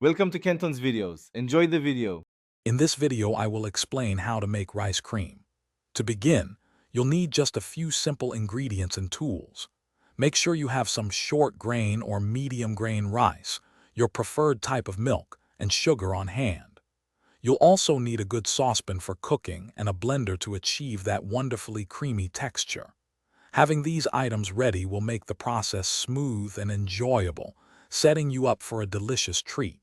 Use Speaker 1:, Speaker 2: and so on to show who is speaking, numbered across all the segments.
Speaker 1: Welcome to Kenton's videos. Enjoy the video.
Speaker 2: In this video, I will explain how to make rice cream. To begin, you'll need just a few simple ingredients and tools. Make sure you have some short grain or medium grain rice, your preferred type of milk, and sugar on hand. You'll also need a good saucepan for cooking and a blender to achieve that wonderfully creamy texture. Having these items ready will make the process smooth and enjoyable, setting you up for a delicious treat.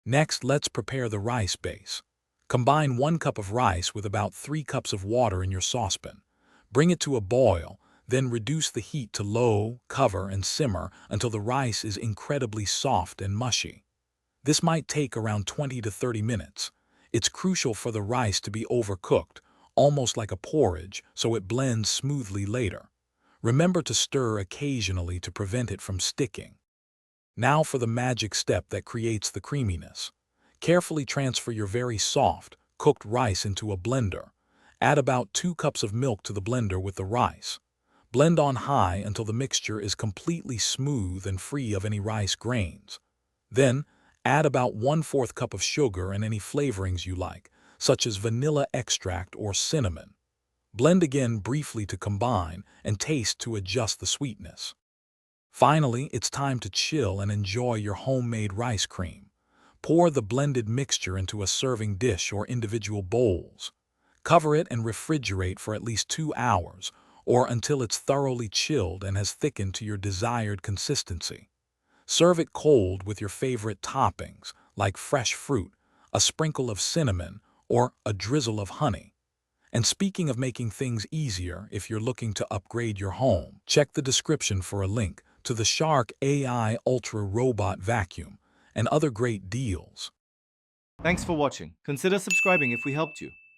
Speaker 2: Next, let's prepare the rice base. Combine 1 cup of rice with about 3 cups of water in your saucepan. Bring it to a boil, then reduce the heat to low, cover, and simmer until the rice is incredibly soft and mushy. This might take around 20 to 30 minutes. It's crucial for the rice to be overcooked, almost like a porridge, so it blends smoothly later. Remember to stir occasionally to prevent it from sticking. Now for the magic step that creates the creaminess. Carefully transfer your very soft, cooked rice into a blender. Add about 2 cups of milk to the blender with the rice. Blend on high until the mixture is completely smooth and free of any rice grains. Then, add about 1/4 cup of sugar and any flavorings you like, such as vanilla extract or cinnamon. Blend again briefly to combine and taste to adjust the sweetness. Finally, it's time to chill and enjoy your homemade rice cream. Pour the blended mixture into a serving dish or individual bowls. Cover it and refrigerate for at least 2 hours, or until it's thoroughly chilled and has thickened to your desired consistency. Serve it cold with your favorite toppings, like fresh fruit, a sprinkle of cinnamon, or a drizzle of honey. And speaking of making things easier, if you're looking to upgrade your home, check the description for a link to the Shark AI Ultra Robot Vacuum and other great deals.
Speaker 1: Thanks for watching. Consider subscribing if we helped you.